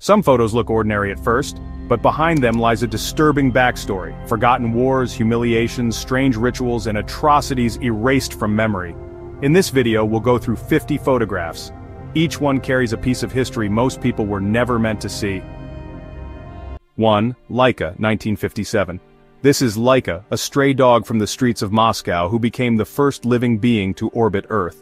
Some photos look ordinary at first, but behind them lies a disturbing backstory: forgotten wars, humiliations, strange rituals, and atrocities erased from memory. In this video, we'll go through 50 photographs. Each one carries a piece of history most people were never meant to see. 1. Laika, 1957. This is Laika, a stray dog from the streets of Moscow who became the first living being to orbit Earth.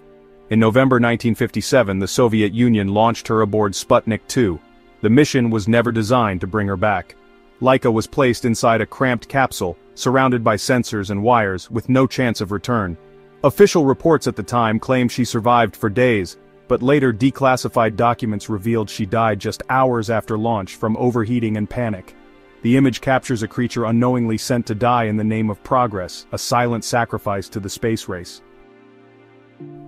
In November 1957, the Soviet Union launched her aboard Sputnik 2. The mission was never designed to bring her back. Laika was placed inside a cramped capsule, surrounded by sensors and wires, with no chance of return. Official reports at the time claimed she survived for days, but later declassified documents revealed she died just hours after launch from overheating and panic. The image captures a creature unknowingly sent to die in the name of progress, a silent sacrifice to the space race.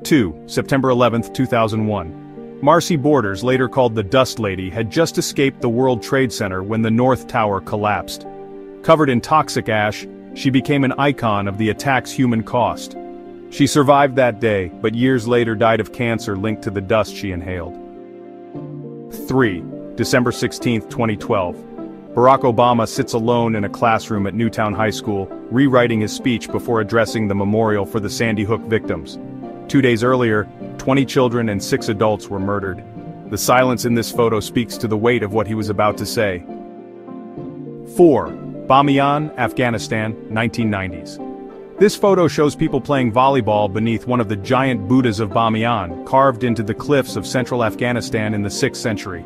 2. September 11, 2001. Marcy Borders, later called the Dust Lady, had just escaped the World Trade Center when the North Tower collapsed. Covered in toxic ash, she became an icon of the attack's human cost. She survived that day, but years later died of cancer linked to the dust she inhaled. 3. December 16, 2012. Barack Obama sits alone in a classroom at Newtown High School, rewriting his speech before addressing the memorial for the Sandy Hook victims. 2 days earlier, 20 children and 6 adults were murdered. The silence in this photo speaks to the weight of what he was about to say. 4. Bamiyan, Afghanistan, 1990s. This photo shows people playing volleyball beneath one of the giant Buddhas of Bamiyan, carved into the cliffs of central Afghanistan in the 6th century.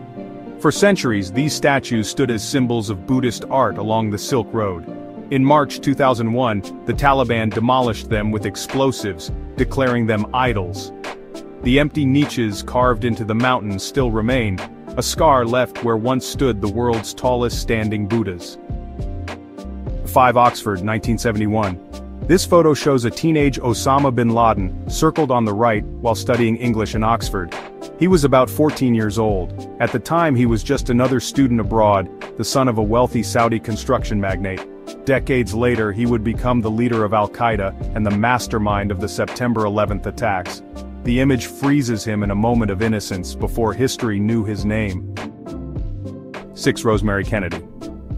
For centuries, these statues stood as symbols of Buddhist art along the Silk Road. In March 2001, the Taliban demolished them with explosives, declaring them idols. The empty niches carved into the mountains still remain, a scar left where once stood the world's tallest standing Buddhas. 5. Oxford, 1971. This photo shows a teenage Osama bin Laden, circled on the right, while studying English in Oxford. He was about 14 years old. At the time he was just another student abroad, the son of a wealthy Saudi construction magnate. Decades later he would become the leader of Al-Qaeda and the mastermind of the September 11th attacks. The image freezes him in a moment of innocence before history knew his name. 6. Rosemary Kennedy.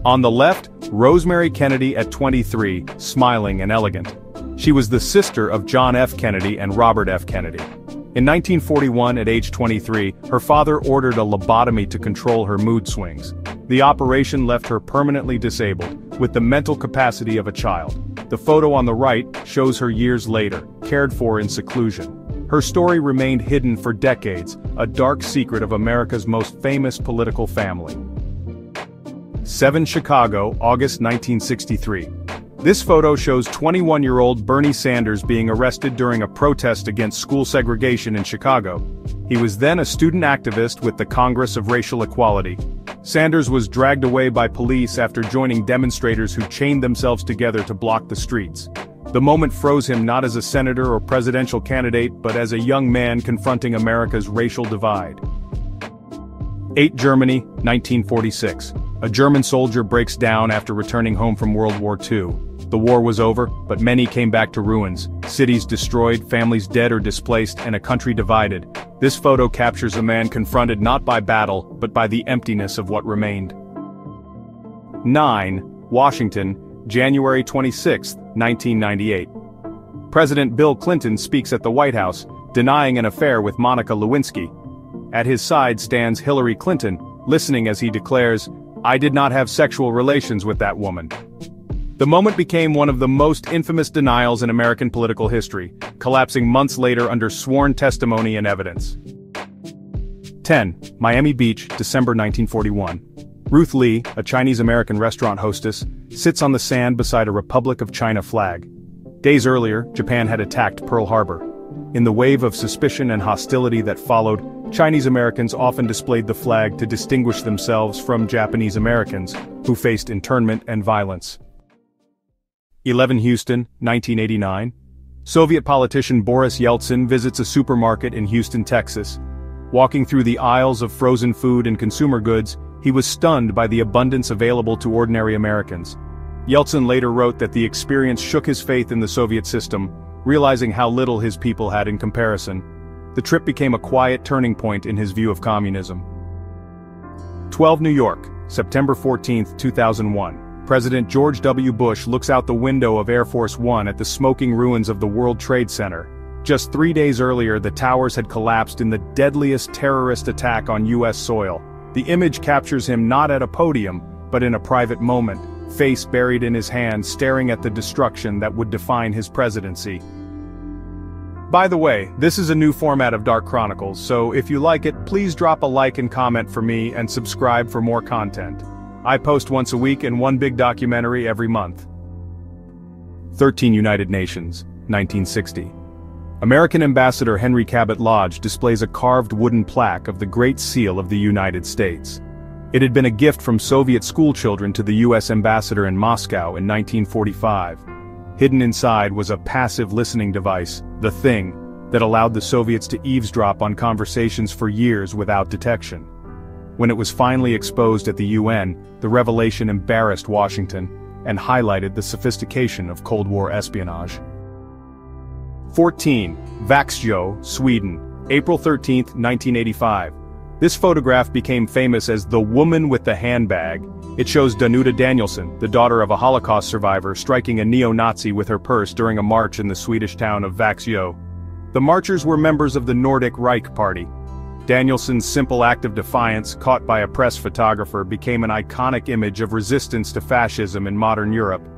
On the left, Rosemary Kennedy at 23, smiling and elegant. She was the sister of John F. Kennedy and Robert F. Kennedy. In 1941, at age 23, her father ordered a lobotomy to control her mood swings. The operation left her permanently disabled, with the mental capacity of a child. The photo on the right shows her years later, cared for in seclusion. Her story remained hidden for decades, a dark secret of America's most famous political family. 7. Chicago, August 1963. This photo shows 21-year-old Bernie Sanders being arrested during a protest against school segregation in Chicago. He was then a student activist with the Congress of Racial Equality. Sanders was dragged away by police after joining demonstrators who chained themselves together to block the streets. The moment froze him not as a senator or presidential candidate but as a young man confronting America's racial divide. 8. Germany, 1946. A German soldier breaks down after returning home from World War II. The war was over, but many came back to ruins, cities destroyed, families dead or displaced, and a country divided. This photo captures a man confronted not by battle, but by the emptiness of what remained. 9. Washington, January 26, 1998. President Bill Clinton speaks at the White House, denying an affair with Monica Lewinsky. At his side stands Hillary Clinton, listening as he declares, "I did not have sexual relations with that woman." The moment became one of the most infamous denials in American political history, collapsing months later under sworn testimony and evidence. 10. Miami Beach, December 1941. Ruth Lee, a Chinese-American restaurant hostess, sits on the sand beside a Republic of China flag. Days earlier, Japan had attacked Pearl Harbor. In the wave of suspicion and hostility that followed, Chinese Americans often displayed the flag to distinguish themselves from Japanese Americans, who faced internment and violence. 11. Houston, 1989. Soviet politician Boris Yeltsin visits a supermarket in Houston, Texas. Walking through the aisles of frozen food and consumer goods, he was stunned by the abundance available to ordinary Americans. Yeltsin later wrote that the experience shook his faith in the Soviet system, realizing how little his people had in comparison. The trip became a quiet turning point in his view of communism. 12 New York, September 14, 2001. President George W. Bush looks out the window of Air Force One at the smoking ruins of the World Trade Center. Just 3 days earlier, the towers had collapsed in the deadliest terrorist attack on U.S. soil. The image captures him not at a podium, but in a private moment, face buried in his hands, staring at the destruction that would define his presidency. By the way, this is a new format of Dark Chronicles, so if you like it, please drop a like and comment for me and subscribe for more content. I post once a week and one big documentary every month. 13 United Nations, 1960. American Ambassador Henry Cabot Lodge displays a carved wooden plaque of the Great Seal of the United States. It had been a gift from Soviet schoolchildren to the U.S. ambassador in Moscow in 1945. Hidden inside was a passive listening device, the Thing, that allowed the Soviets to eavesdrop on conversations for years without detection. When it was finally exposed at the UN, the revelation embarrassed Washington and highlighted the sophistication of Cold War espionage. 14. 𝐬𝐮𝐬𝐫𝐞, Sweden, April 13, 1985. This photograph became famous as the woman with the handbag. It shows Danuta Danielsson, the daughter of a Holocaust survivor, striking a neo-Nazi with her purse during a march in the Swedish town of 𝐬𝐬𝐫𝐞. The marchers were members of the Nordic Reich Party. Danielsson's simple act of defiance, caught by a press photographer, became an iconic image of resistance to fascism in modern Europe.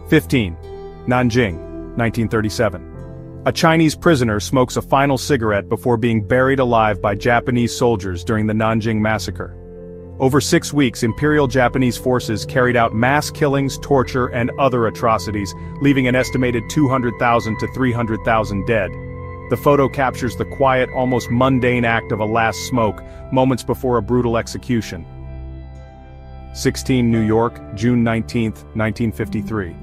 15. Nanjing, 1937. A Chinese prisoner smokes a final cigarette before being buried alive by Japanese soldiers during the Nanjing massacre. Over 6 weeks, Imperial Japanese forces carried out mass killings, torture, and other atrocities, leaving an estimated 200,000 to 300,000 dead. The photo captures the quiet, almost mundane act of a last smoke, moments before a brutal execution. 16 New York, June 19, 1953.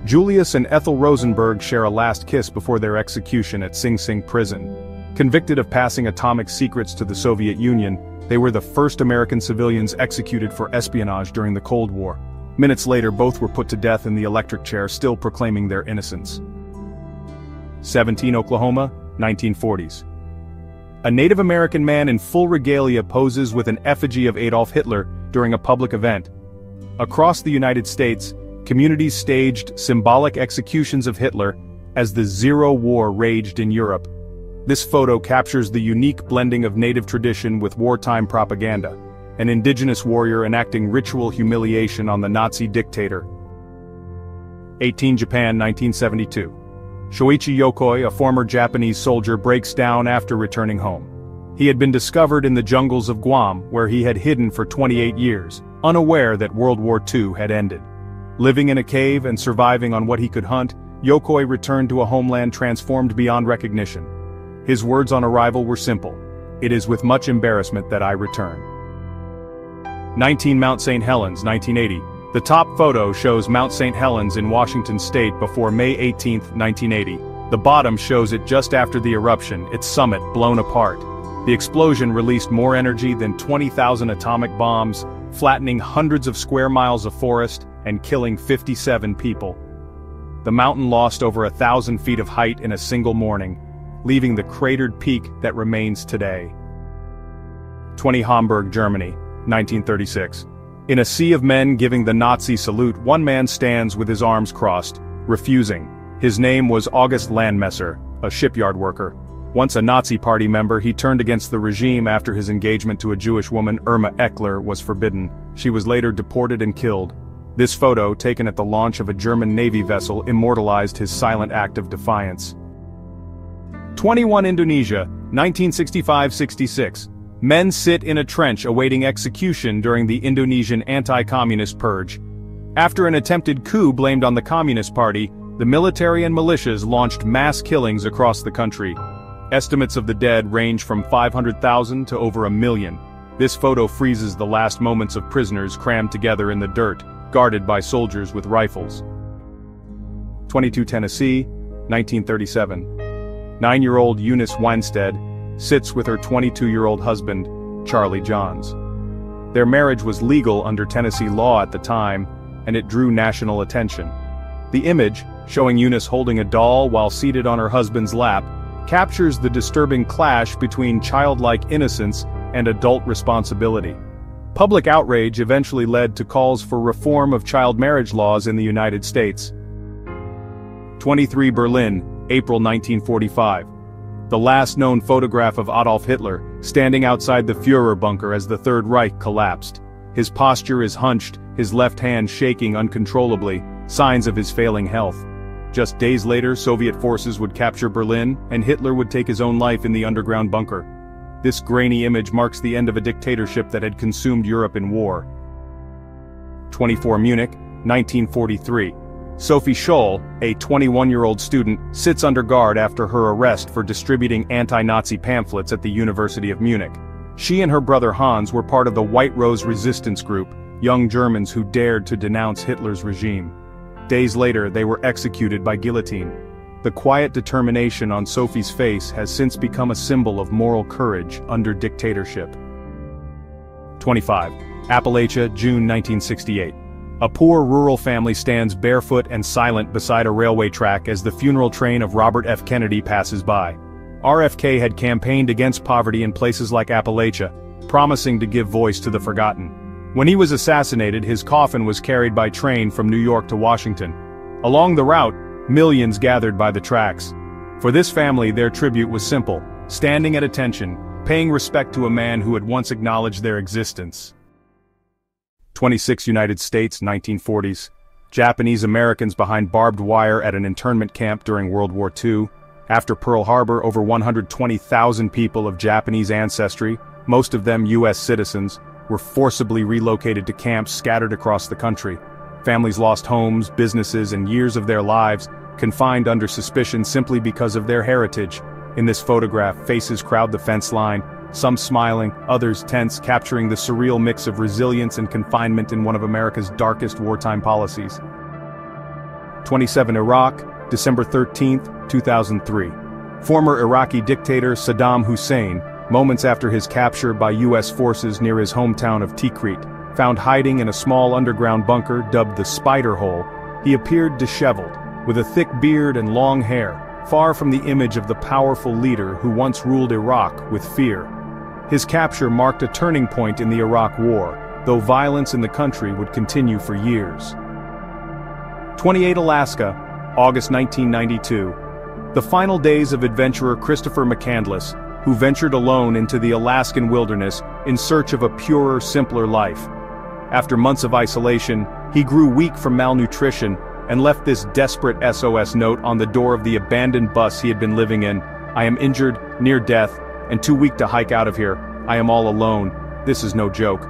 Julius and Ethel Rosenberg share a last kiss before their execution at Sing Sing prison. Convicted of passing atomic secrets to the Soviet Union, they were the first American civilians executed for espionage during the Cold War. Minutes later, both were put to death in the electric chair, still proclaiming their innocence. 17 Oklahoma, 1940s. A Native American man in full regalia poses with an effigy of Adolf Hitler during a public event. Across the United States, communities staged symbolic executions of Hitler as the Zero War raged in Europe. This photo captures the unique blending of native tradition with wartime propaganda, an indigenous warrior enacting ritual humiliation on the Nazi dictator. 18 Japan, 1972. Shoichi Yokoi, a former Japanese soldier, breaks down after returning home. He had been discovered in the jungles of Guam, where he had hidden for 28 years, unaware that World War II had ended. Living in a cave and surviving on what he could hunt, Yokoi returned to a homeland transformed beyond recognition. His words on arrival were simple: "It is with much embarrassment that I return." 19 Mount St. Helens, 1980. The top photo shows Mount St. Helens in Washington state before May 18, 1980. The bottom shows it just after the eruption, its summit blown apart. The explosion released more energy than 20,000 atomic bombs, flattening hundreds of square miles of forest and killing 57 people. The mountain lost over 1,000 feet of height in a single morning, leaving the cratered peak that remains today. 20 Hamburg, Germany, 1936. In a sea of men giving the Nazi salute, one man stands with his arms crossed, refusing. His name was August Landmesser, a shipyard worker. Once a Nazi party member, he turned against the regime after his engagement to a Jewish woman, Irma Eckler, was forbidden. She was later deported and killed. This photo, taken at the launch of a German Navy vessel, immortalized his silent act of defiance. 21 Indonesia, 1965-66. Men sit in a trench awaiting execution during the Indonesian anti-communist purge. After an attempted coup blamed on the Communist Party, the military and militias launched mass killings across the country. Estimates of the dead range from 500,000 to over 1 million. This photo freezes the last moments of prisoners crammed together in the dirt, guarded by soldiers with rifles. 22 Tennessee, 1937. 9-year-old Eunice Winstead sits with her 22-year-old husband, Charlie Johns. Their marriage was legal under Tennessee law at the time, and it drew national attention. The image, showing Eunice holding a doll while seated on her husband's lap, captures the disturbing clash between childlike innocence and adult responsibility. Public outrage eventually led to calls for reform of child marriage laws in the United States. 23 Berlin, April 1945. The last known photograph of Adolf Hitler, standing outside the Führer bunker as the Third Reich collapsed. His posture is hunched, his left hand shaking uncontrollably, signs of his failing health. Just days later, Soviet forces would capture Berlin, and Hitler would take his own life in the underground bunker. This grainy image marks the end of a dictatorship that had consumed Europe in war. 24 Munich, 1943. Sophie Scholl, a 21-year-old student, sits under guard after her arrest for distributing anti-Nazi pamphlets at the University of Munich. She and her brother Hans were part of the White Rose resistance group, young Germans who dared to denounce Hitler's regime. Days later, they were executed by guillotine. The quiet determination on Sophie's face has since become a symbol of moral courage under dictatorship. 25. Appalachia, June 1968. A poor rural family stands barefoot and silent beside a railway track as the funeral train of Robert F. Kennedy passes by. RFK had campaigned against poverty in places like Appalachia, promising to give voice to the forgotten. When he was assassinated, his coffin was carried by train from New York to Washington. Along the route, millions gathered by the tracks. For this family, their tribute was simple, standing at attention, paying respect to a man who had once acknowledged their existence. 26 United States, 1940s. Japanese Americans behind barbed wire at an internment camp during World War II. After Pearl Harbor, over 120,000 people of Japanese ancestry, most of them U.S. citizens, were forcibly relocated to camps scattered across the country. Families lost homes, businesses, and years of their lives, confined under suspicion simply because of their heritage. In this photograph, faces crowd the fence line, some smiling, others tense, capturing the surreal mix of resilience and confinement in one of America's darkest wartime policies. 27 Iraq, December 13, 2003. Former Iraqi dictator Saddam Hussein, moments after his capture by U.S. forces near his hometown of Tikrit, found hiding in a small underground bunker dubbed the Spider Hole, he appeared disheveled, with a thick beard and long hair, far from the image of the powerful leader who once ruled Iraq with fear. His capture marked a turning point in the Iraq War, though violence in the country would continue for years. 28 Alaska, August 1992. The final days of adventurer Christopher McCandless, who ventured alone into the Alaskan wilderness in search of a purer, simpler life. After months of isolation, he grew weak from malnutrition and left this desperate SOS note on the door of the abandoned bus he had been living in. "I am injured, near death, and too weak to hike out of here. I am all alone. This is no joke."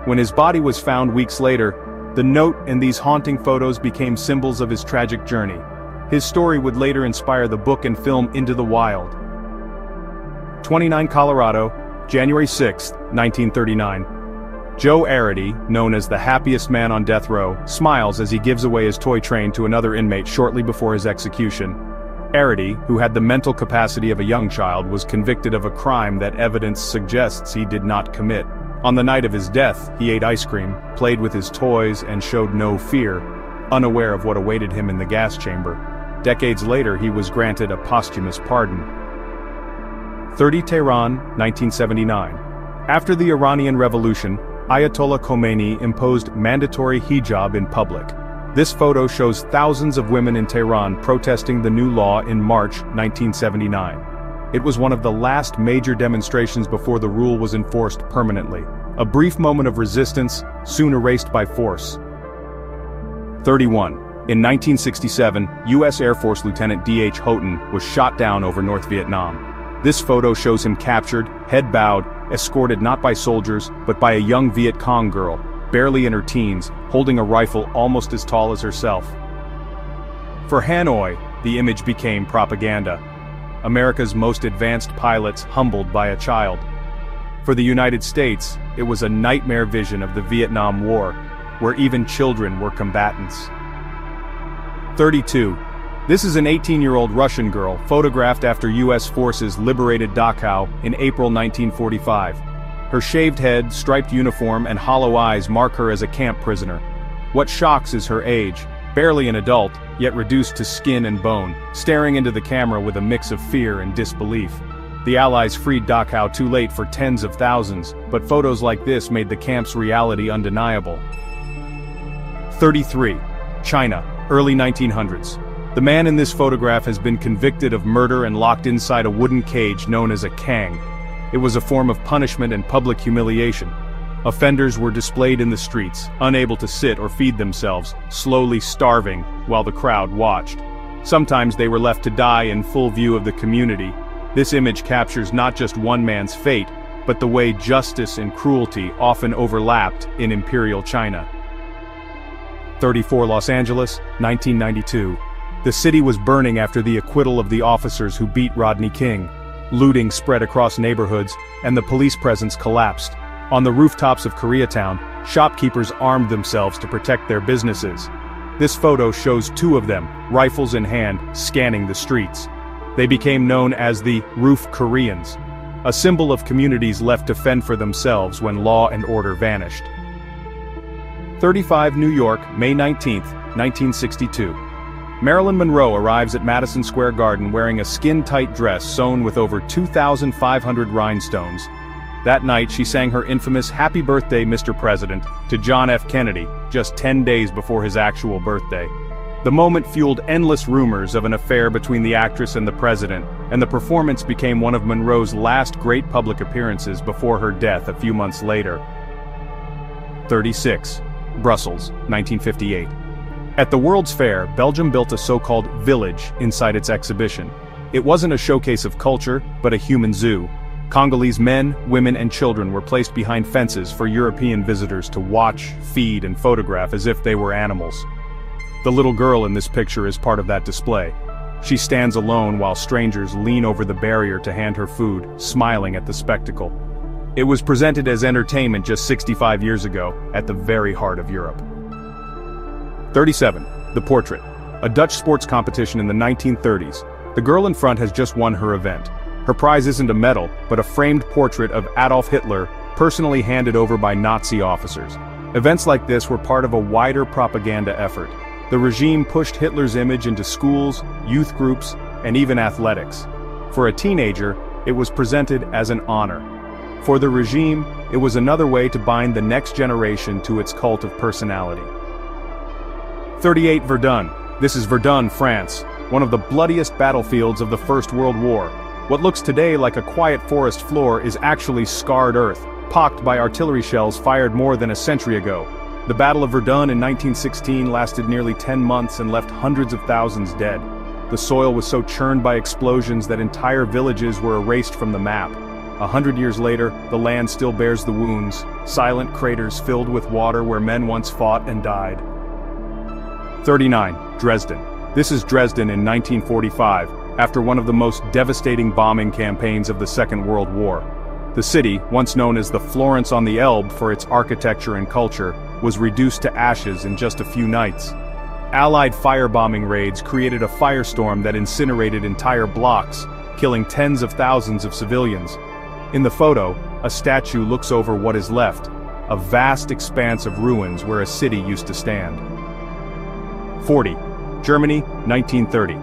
When his body was found weeks later, the note and these haunting photos became symbols of his tragic journey. His story would later inspire the book and film Into the Wild. 29 Colorado, January 6, 1939. Joe 𝐿𝐼𝐸, known as the happiest man on death row, smiles as he gives away his toy train to another inmate shortly before his execution. 𝐿𝐼𝐸, who had the mental capacity of a young child, was convicted of a crime that evidence suggests he did not commit. On the night of his death, he ate ice cream, played with his toys, and showed no fear, unaware of what awaited him in the gas chamber. Decades later, he was granted a posthumous pardon. 30 Tehran, 1979. After the Iranian Revolution, Ayatollah Khomeini imposed mandatory hijab in public. This photo shows thousands of women in Tehran protesting the new law in March 1979. It was one of the last major demonstrations before the rule was enforced permanently. A brief moment of resistance, soon erased by force. 31. In 1967, U.S. Air Force Lieutenant 𝐬𝐻𝐻𝐿 was shot down over North Vietnam. This photo shows him captured, head bowed, escorted not by soldiers, but by a young Viet Cong girl, barely in her teens, holding a rifle almost as tall as herself. For Hanoi, the image became propaganda. America's most advanced pilots humbled by a child. For the United States, it was a nightmare vision of the Vietnam War, where even children were combatants. 32. This is an 18-year-old Russian girl photographed after U.S. forces liberated Dachau in April 1945. Her shaved head, striped uniform, and hollow eyes mark her as a camp prisoner. What shocks is her age, barely an adult, yet reduced to skin and bone, staring into the camera with a mix of fear and disbelief. The Allies freed Dachau too late for tens of thousands, but photos like this made the camp's reality undeniable. 33. China, early 1900s. The man in this photograph has been convicted of murder and locked inside a wooden cage known as a 𝐾𝐭. It was a form of punishment and public humiliation. Offenders were displayed in the streets, unable to sit or feed themselves, slowly starving, while the crowd watched. Sometimes they were left to die in full view of the community. This image captures not just one man's fate, but the way justice and cruelty often overlapped in Imperial China. 34. Los Angeles, 1992. The city was burning after the acquittal of the officers who beat Rodney King. Looting spread across neighborhoods, and the police presence collapsed. On the rooftops of Koreatown, shopkeepers armed themselves to protect their businesses. This photo shows two of them, rifles in hand, scanning the streets. They became known as the Roof Koreans, a symbol of communities left to fend for themselves when law and order vanished. 35. New York, May 19, 1962. Marilyn Monroe arrives at Madison Square Garden wearing a skin-tight dress sewn with over 2,500 rhinestones. That night she sang her infamous "Happy Birthday, Mr. President" to John F. Kennedy, just 10 days before his actual birthday. The moment fueled endless rumors of an affair between the actress and the president, and the performance became one of Monroe's last great public appearances before her death a few months later. 36. Brussels, 1958. At the World's Fair, Belgium built a so-called village inside its exhibition. It wasn't a showcase of culture, but a human zoo. Congolese men, women and children were placed behind fences for European visitors to watch, feed and photograph as if they were animals. The little girl in this picture is part of that display. She stands alone while strangers lean over the barrier to hand her food, smiling at the spectacle. It was presented as entertainment just 65 years ago, at the very heart of Europe. 37. The Portrait. A Dutch sports competition in the 1930s. The girl in front has just won her event. Her prize isn't a medal, but a framed portrait of Adolf Hitler, personally handed over by Nazi officers. Events like this were part of a wider propaganda effort. The regime pushed Hitler's image into schools, youth groups, and even athletics. For a teenager, it was presented as an honor. For the regime, it was another way to bind the next generation to its cult of personality. 38. Verdun. This is Verdun, France, one of the bloodiest battlefields of the First World War. What looks today like a quiet forest floor is actually scarred earth, pocked by artillery shells fired more than a century ago. The Battle of Verdun in 1916 lasted nearly 10 months and left hundreds of thousands dead. The soil was so churned by explosions that entire villages were erased from the map. 100 years later, the land still bears the wounds, silent craters filled with water where men once fought and died. 39. Dresden. This is Dresden in 1945, after one of the most devastating bombing campaigns of the Second World War. The city, once known as the Florence on the Elbe for its architecture and culture, was reduced to ashes in just a few nights. Allied firebombing raids created a firestorm that incinerated entire blocks, killing tens of thousands of civilians. In the photo, a statue looks over what is left, a vast expanse of ruins where a city used to stand. 40. Germany, 1930.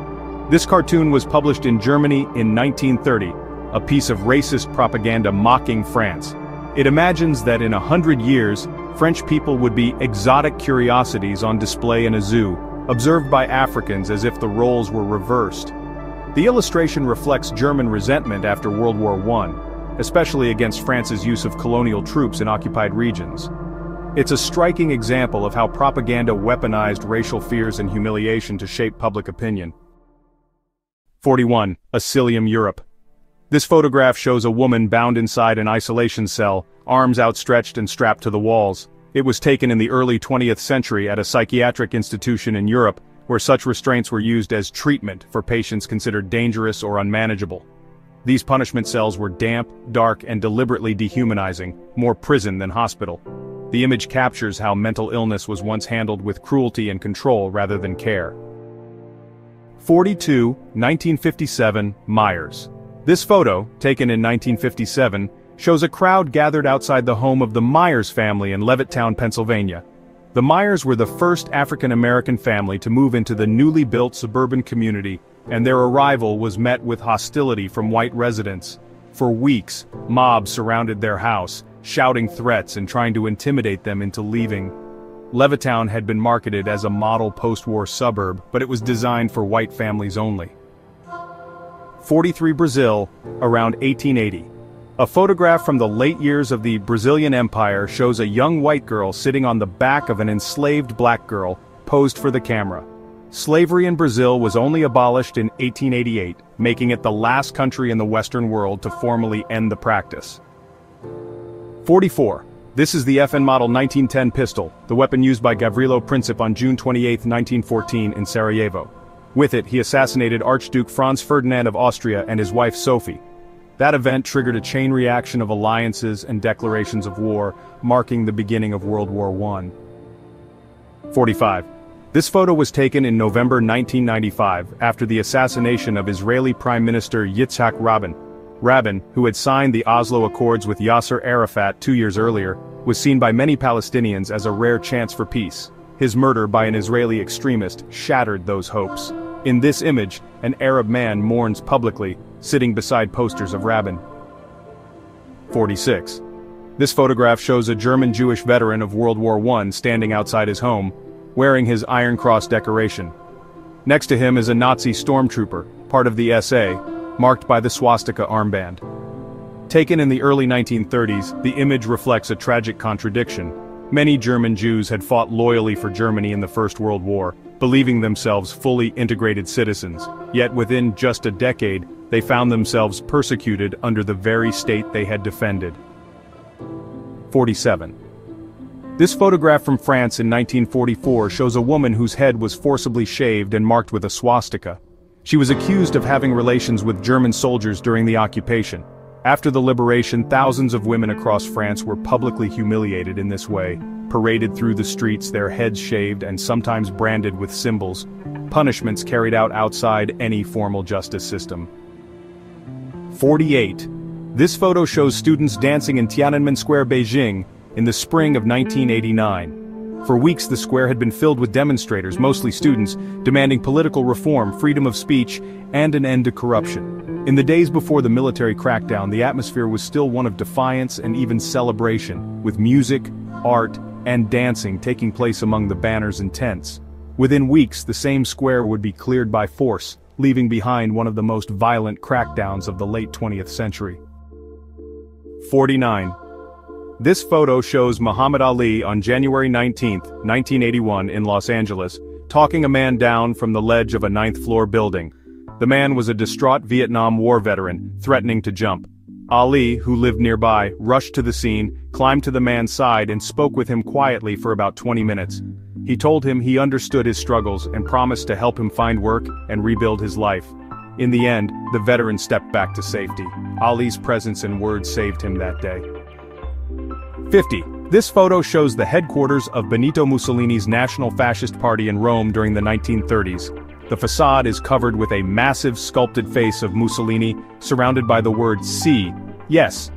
This cartoon was published in Germany in 1930, a piece of racist propaganda mocking France. It imagines that in 100 years, French people would be exotic curiosities on display in a zoo, observed by Africans as if the roles were reversed. The illustration reflects German resentment after World War I, especially against France's use of colonial troops in occupied regions. It's a striking example of how propaganda weaponized racial fears and humiliation to shape public opinion. 41. Asylum, Europe. This photograph shows a woman bound inside an isolation cell, arms outstretched and strapped to the walls. It was taken in the early 20th century at a psychiatric institution in Europe, where such restraints were used as treatment for patients considered dangerous or unmanageable. These punishment cells were damp, dark, and deliberately dehumanizing, more prison than hospital. The image captures how mental illness was once handled with cruelty and control rather than care. 42. 1957, Myers. This photo, taken in 1957, shows a crowd gathered outside the home of the Myers family in Levittown, Pennsylvania. The Myers were the first African-American family to move into the newly built suburban community, and their arrival was met with hostility from white residents. For weeks, mobs surrounded their house, shouting threats and trying to intimidate them into leaving. Levittown had been marketed as a model post-war suburb, but it was designed for white families only. 43 Brazil, around 1880. A photograph from the late years of the Brazilian Empire shows a young white girl sitting on the back of an enslaved black girl, posed for the camera. Slavery in Brazil was only abolished in 1888, making it the last country in the Western world to formally end the practice. 44. This is the FN Model 1910 pistol, the weapon used by Gavrilo Princip on June 28, 1914 in Sarajevo. With it, he assassinated Archduke Franz Ferdinand of Austria and his wife Sophie. That event triggered a chain reaction of alliances and declarations of war, marking the beginning of World War I. 45. This photo was taken in November 1995, after the assassination of Israeli Prime Minister Yitzhak Rabin. Rabin, who had signed the Oslo Accords with Yasser Arafat 2 years earlier, was seen by many Palestinians as a rare chance for peace. His murder by an Israeli extremist shattered those hopes. In this image, an Arab man mourns publicly, sitting beside posters of Rabin. 46. This photograph shows a German Jewish veteran of World War I standing outside his home, wearing his Iron Cross decoration. Next to him is a Nazi stormtrooper, part of the SA, marked by the swastika armband. Taken in the early 1930s, the image reflects a tragic contradiction. Many German Jews had fought loyally for Germany in the First World War, believing themselves fully integrated citizens, yet within just a decade, they found themselves persecuted under the very state they had defended. 47. This photograph from France in 1944 shows a woman whose head was forcibly shaved and marked with a swastika. She was accused of having relations with German soldiers during the occupation. After the liberation, thousands of women across France were publicly humiliated in this way, paraded through the streets, their heads shaved and sometimes branded with symbols, punishments carried out outside any formal justice system. 48. This photo shows students dancing in Tiananmen Square, Beijing, in the spring of 1989. For weeks the square had been filled with demonstrators, mostly students, demanding political reform, freedom of speech, and an end to corruption. In the days before the military crackdown, the atmosphere was still one of defiance and even celebration, with music, art, and dancing taking place among the banners and tents. Within weeks, the same square would be cleared by force, leaving behind one of the most violent crackdowns of the late 20th century. 49. This photo shows Muhammad Ali on January 19, 1981 in Los Angeles, talking a man down from the ledge of a 9th-floor building. The man was a distraught Vietnam War veteran, threatening to jump. Ali, who lived nearby, rushed to the scene, climbed to the man's side and spoke with him quietly for about 20 minutes. He told him he understood his struggles and promised to help him find work and rebuild his life. In the end, the veteran stepped back to safety. Ali's presence and words saved him that day. 50. This photo shows the headquarters of Benito Mussolini's National Fascist Party in Rome during the 1930s. The facade is covered with a massive sculpted face of Mussolini, surrounded by the word "Sì, yes,"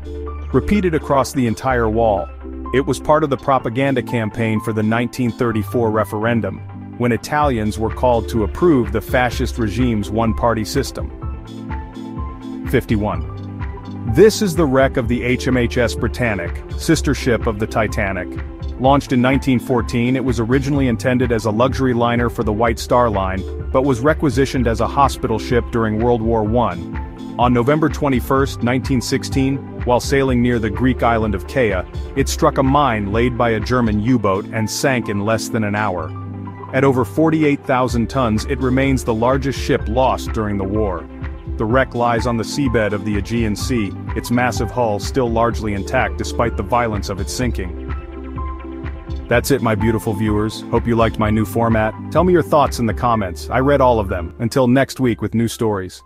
repeated across the entire wall. It was part of the propaganda campaign for the 1934 referendum, when Italians were called to approve the fascist regime's one-party system. 51. This is the wreck of the HMHS Britannic, sister ship of the Titanic. Launched in 1914, it was originally intended as a luxury liner for the White Star Line, but was requisitioned as a hospital ship during World War I. On November 21, 1916, while sailing near the Greek island of 𝐾𝐭, it struck a mine laid by a German U-boat and sank in less than an hour. At over 48,000 tons, it remains the largest ship lost during the war. The wreck lies on the seabed of the Aegean Sea, its massive hull still largely intact despite the violence of its sinking. That's it, my beautiful viewers. Hope you liked my new format. Tell me your thoughts in the comments. I read all of them. Until next week with new stories.